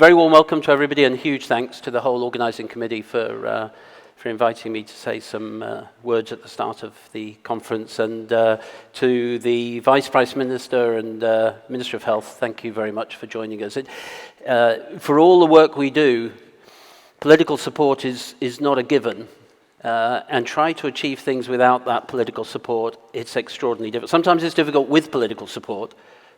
Very warm welcome to everybody, and huge thanks to the whole organising committee for inviting me to say some words at the start of the conference, and to the Vice Prime Minister and Minister of Health, thank you very much for joining us. For all the work we do, political support is not a given, and try to achieve things without that political support, it's extraordinarily difficult. Sometimes it's difficult with political support,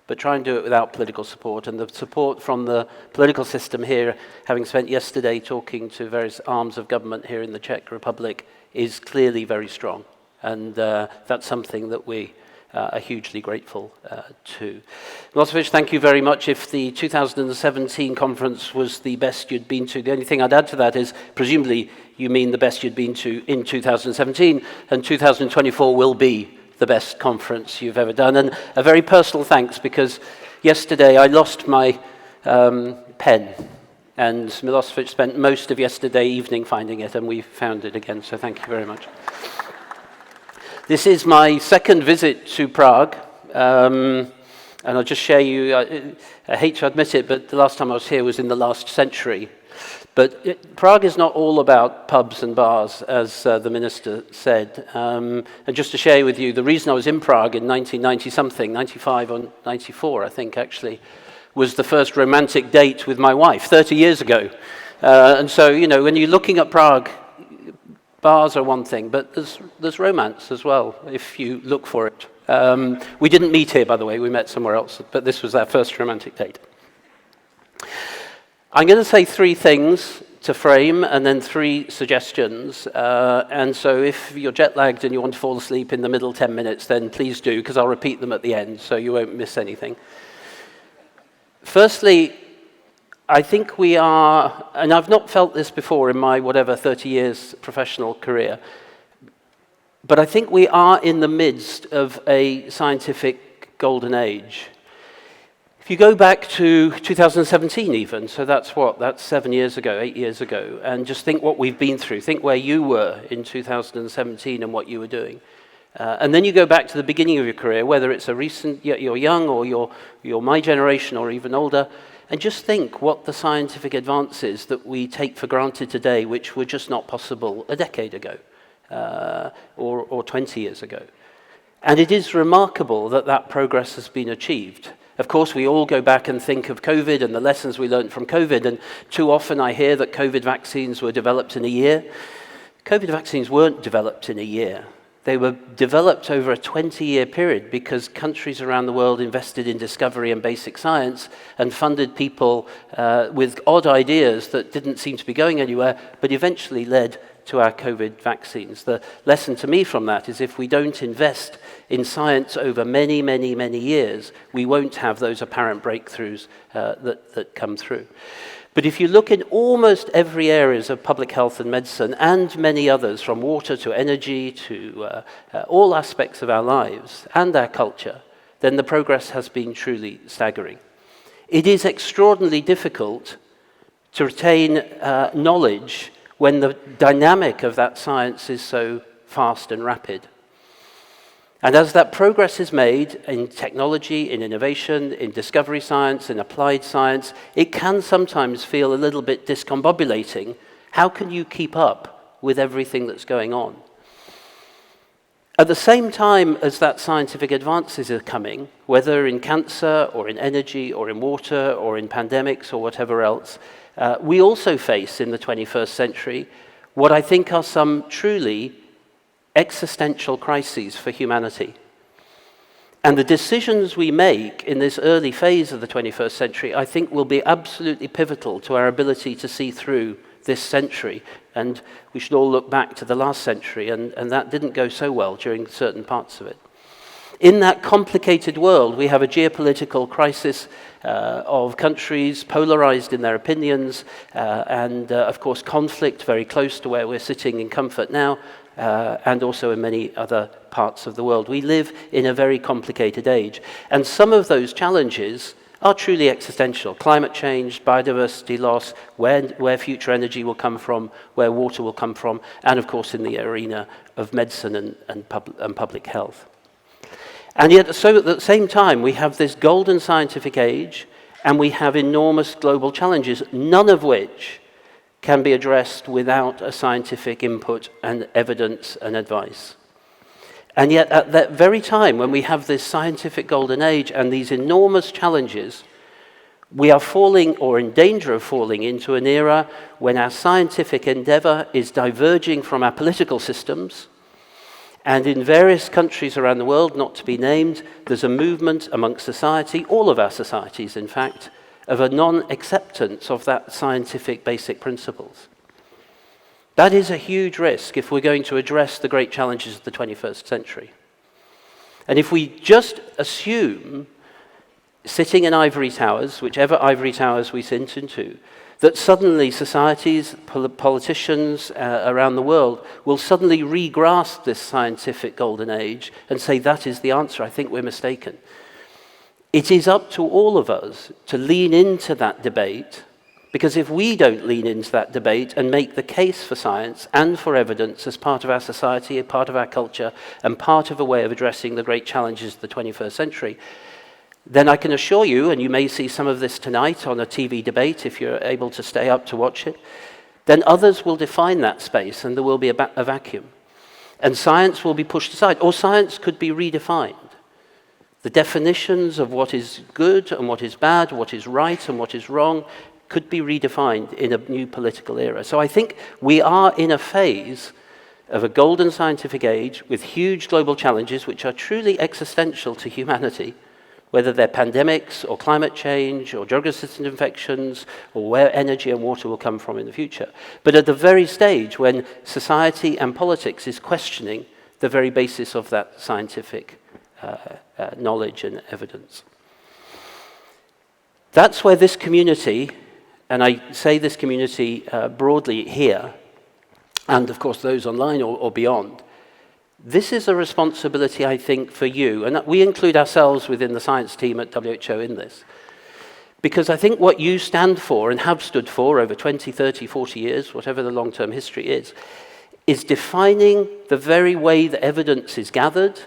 but try and do it without political support. And the support from the political system here, having spent yesterday talking to various arms of government here in the Czech Republic, is clearly very strong. And that's something that we are hugely grateful to. Milosevic, thank you very much. If the 2017 conference was the best you'd been to, the only thing I'd add to that is, presumably, you mean the best you'd been to in 2017, and 2024 will be the best conference you've ever done. And a very personal thanks, because yesterday I lost my pen, and Milosevic spent most of yesterday evening finding it, and we found it again, so thank you very much. This is my second visit to Prague, and I'll just share you, I hate to admit it, but the last time I was here was in the last century. But Prague is not all about pubs and bars, as the minister said. And just to share with you, the reason I was in Prague in 1990-something, 95 or 94, I think, actually, was the first romantic date with my wife 30 years ago. And so, you know, when you're looking at Prague, bars are one thing, but there's romance as well, if you look for it. We didn't meet here, by the way, we met somewhere else, but this was our first romantic date. I'm going to say three things to frame, and then three suggestions. And so if you're jet lagged and you want to fall asleep in the middle 10 minutes, then please do, because I'll repeat them at the end, so you won't miss anything. Firstly, I think we are, and I've not felt this before in my 30 years professional career, but I think we are in the midst of a scientific golden age. If you go back to 2017 even, so that's 7 years ago, 8 years ago, and just think what we've been through, think where you were in 2017 and what you were doing. And then you go back to the beginning of your career, whether it's you're young or you're my generation or even older, and just think what the scientific advances that we take for granted today, which were just not possible a decade ago, or 20 years ago. And it is remarkable that that progress has been achieved. Of course, we all go back and think of COVID and the lessons we learned from COVID, and too often I hear that COVID vaccines were developed in a year. COVID vaccines weren't developed in a year. They were developed over a 20-year period because countries around the world invested in discovery and basic science and funded people with odd ideas that didn't seem to be going anywhere, but eventually led to our COVID vaccines. The lesson to me from that is if we don't invest in science over many, many, many years, we won't have those apparent breakthroughs that come through. But if you look in almost every areas of public health and medicine, and many others, from water to energy to all aspects of our lives and our culture, then the progress has been truly staggering. It is extraordinarily difficult to retain knowledge when the dynamic of that science is so fast and rapid. And as that progress is made in technology, in innovation, in discovery science, in applied science, it can sometimes feel a little bit discombobulating. How can you keep up with everything that's going on? At the same time as that scientific advances are coming, whether in cancer or in energy or in water or in pandemics or whatever else, we also face in the 21st century what I think are some truly existential crises for humanity. And the decisions we make in this early phase of the 21st century, I think, will be absolutely pivotal to our ability to see through this century. And we should all look back to the last century, and that didn't go so well during certain parts of it. In that complicated world, we have a geopolitical crisis of countries polarized in their opinions, and of course conflict very close to where we're sitting in comfort now, and also in many other parts of the world. We live in a very complicated age, and some of those challenges are truly existential. Climate change, biodiversity loss, where future energy will come from, where water will come from, and of course in the arena of medicine and public health. And yet, so at the same time, we have this golden scientific age And we have enormous global challenges, none of which can be addressed without a scientific input and evidence and advice. And yet at that very time, when we have this scientific golden age and these enormous challenges, we are falling, or in danger of falling, into an era when our scientific endeavor is diverging from our political systems. And in various countries around the world, not to be named, there's a movement amongst society, all of our societies in fact, of a non-acceptance of that scientific basic principles. That is a huge risk if we're going to address the great challenges of the 21st century. And if we just assume, sitting in ivory towers, whichever ivory towers we sit into, that suddenly societies, politicians around the world will suddenly re-grasp this scientific golden age and say that is the answer, I think we're mistaken. It is up to all of us to lean into that debate, because if we don't lean into that debate and make the case for science and for evidence as part of our society, a part of our culture, and part of a way of addressing the great challenges of the 21st century, then I can assure you, and you may see some of this tonight on a TV debate if you're able to stay up to watch it, then others will define that space and there will be a vacuum. And science will be pushed aside, or science could be redefined. The definitions of what is good and what is bad, what is right and what is wrong, could be redefined in a new political era. So I think we are in a phase of a golden scientific age with huge global challenges which are truly existential to humanity, whether they're pandemics or climate change or drug-resistant infections or where energy and water will come from in the future. But at the very stage when society and politics is questioning the very basis of that scientific knowledge and evidence. That's where this community, and I say this community broadly here, and of course those online or beyond, this is a responsibility, I think, for you, and we include ourselves within the science team at WHO in this, because I think what you stand for and have stood for over 20, 30, 40 years, whatever the long-term history is defining the very way that evidence is gathered,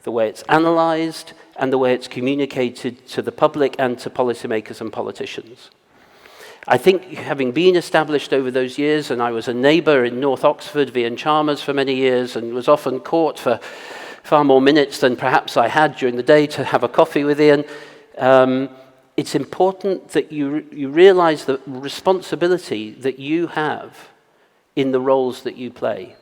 the way it's analyzed, and the way it's communicated to the public and to policymakers and politicians. I think having been established over those years, and I was a neighbour in North Oxford, Ian Chalmers, for many years, and was often caught for far more minutes than perhaps I had during the day to have a coffee with Ian, it's important that you realise the responsibility that you have in the roles that you play.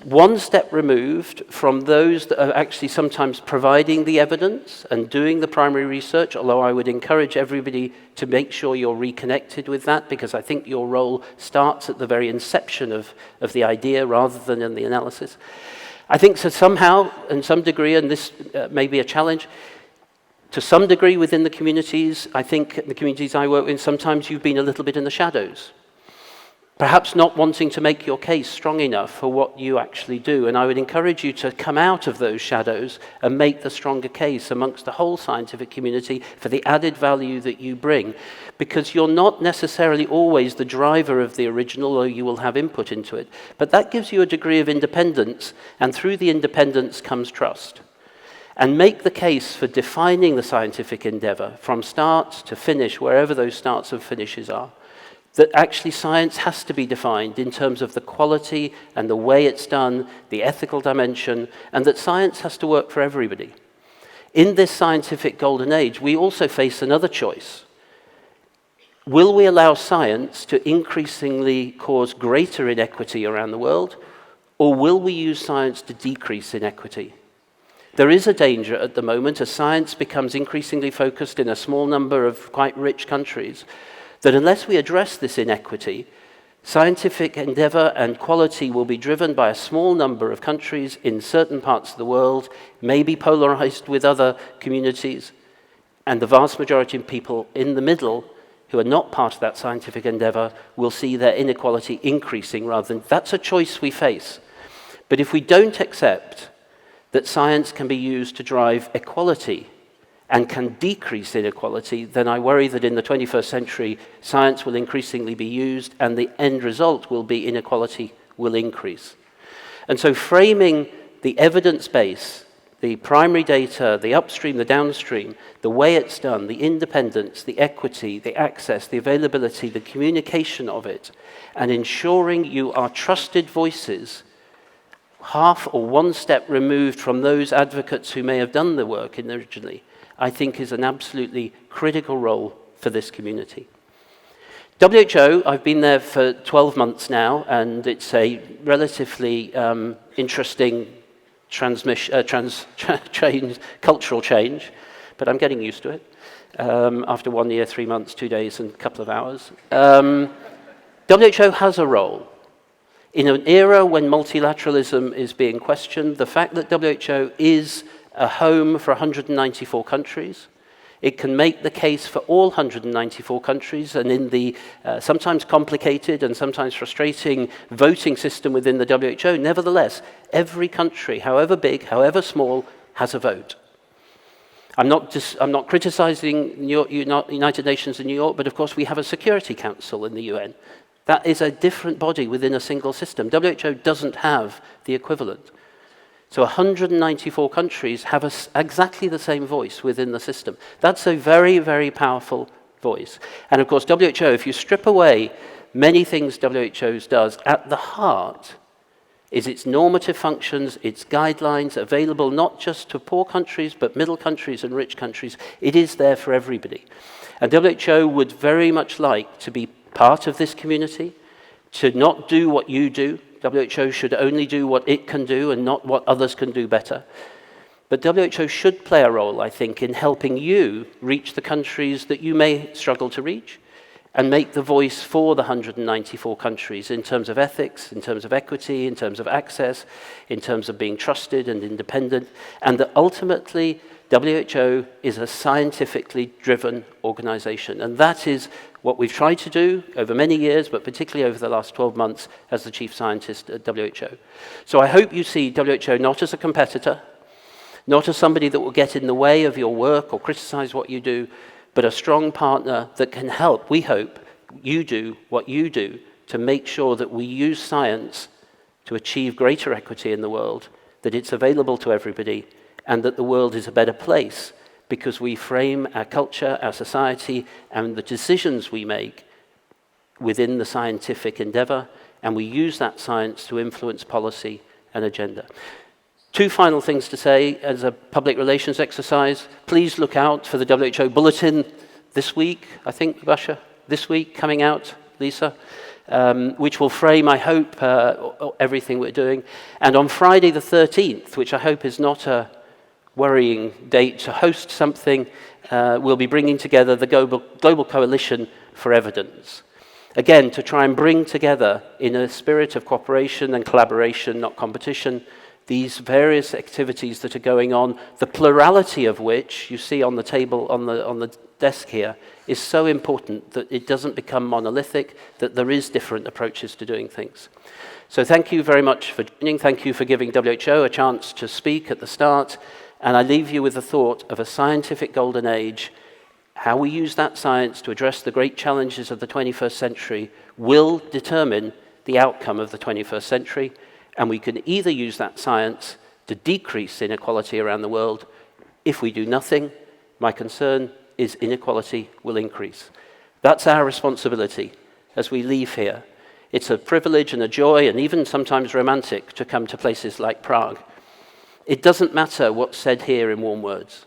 One step removed from those that are actually sometimes providing the evidence and doing the primary research, although I would encourage everybody to make sure you're reconnected with that, because I think your role starts at the very inception of the idea rather than in the analysis. I think so somehow, in some degree, and this may be a challenge, to some degree within the communities, I think the communities I work in, sometimes you've been a little bit in the shadows. Perhaps not wanting to make your case strong enough for what you actually do. And I would encourage you to come out of those shadows and make the stronger case amongst the whole scientific community for the added value that you bring. Because you're not necessarily always the driver of the original, though you will have input into it. But that gives you a degree of independence, and through the independence comes trust. And make the case for defining the scientific endeavor from start to finish, wherever those starts and finishes are. That actually science has to be defined in terms of the quality and the way it's done, the ethical dimension, and that science has to work for everybody. In this scientific golden age, we also face another choice. Will we allow science to increasingly cause greater inequity around the world, or will we use science to decrease inequity? There is a danger at the moment as science becomes increasingly focused in a small number of quite rich countries, that unless we address this inequity, scientific endeavor and quality will be driven by a small number of countries in certain parts of the world, maybe polarized with other communities, and the vast majority of people in the middle who are not part of that scientific endeavor will see their inequality increasing rather than... That's a choice we face. But if we don't accept that science can be used to drive equality and can decrease inequality, then I worry that in the 21st century, science will increasingly be used and the end result will be inequality will increase. And so framing the evidence base The primary data, the upstream, the downstream, the way it's done, the independence, the equity, the access, the availability, the communication of it, and ensuring you are trusted voices half or one step removed from those advocates who may have done the work originally, I think is an absolutely critical role for this community. WHO, I've been there for 12 months now, and it's a relatively interesting cultural change, but I'm getting used to it after 1 year, 3 months, 2 days, and a couple of hours. WHO has a role. In an era when multilateralism is being questioned, the fact that WHO is a home for 194 countries, it can make the case for all 194 countries, and in the sometimes complicated and sometimes frustrating voting system within the WHO, nevertheless, every country, however big, however small, has a vote. I'm not criticizing United Nations in New York, but of course we have a Security Council in the UN. That is a different body within a single system. WHO doesn't have the equivalent. So 194 countries have exactly the same voice within the system. That's a very, very powerful voice. And of course, WHO, if you strip away many things WHO does, at the heart is its normative functions, its guidelines, available not just to poor countries, but middle countries and rich countries. It is there for everybody. And WHO would very much like to be part of this community, to not do what you do. WHO should only do what it can do and not what others can do better. But WHO should play a role, I think, in helping you reach the countries that you may struggle to reach and make the voice for the 194 countries in terms of ethics, in terms of equity, in terms of access, in terms of being trusted and independent, and that ultimately WHO is a scientifically driven organization. And that is what we've tried to do over many years, but particularly over the last 12 months as the chief scientist at WHO. So I hope you see WHO not as a competitor, not as somebody that will get in the way of your work or criticize what you do, but a strong partner that can help, we hope, you do what you do to make sure that we use science to achieve greater equity in the world, that it's available to everybody, and that the world is a better place because we frame our culture, our society, and the decisions we make within the scientific endeavor, and we use that science to influence policy and agenda. 2 final things to say as a public relations exercise. Please look out for the WHO bulletin this week, I think, Basha, this week coming out, Lisa, which will frame, I hope, everything we're doing. And on Friday the 13th, which I hope is not a worrying date to host something, we'll be bringing together the Global Coalition for Evidence. Again, to try and bring together, in a spirit of cooperation and collaboration, not competition, these various activities that are going on, the plurality of which you see on the table, on the desk here, is so important that it doesn't become monolithic, that there is different approaches to doing things. So thank you very much for joining. Thank you for giving WHO a chance to speak at the start. And I leave you with the thought of a scientific golden age. How we use that science to address the great challenges of the 21st century will determine the outcome of the 21st century. And we can either use that science to decrease inequality around the world. If we do nothing, my concern is inequality will increase. That's our responsibility as we leave here. It's a privilege and a joy, and even sometimes romantic, to come to places like Prague. It doesn't matter what's said here in warm words.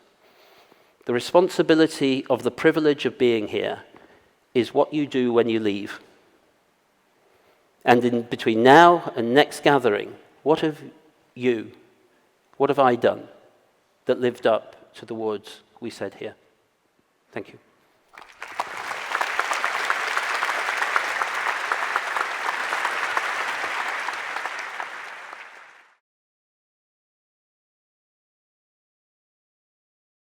The responsibility of the privilege of being here is what you do when you leave. And in between now and next gathering, what have I done that lived up to the words we said here? Thank you.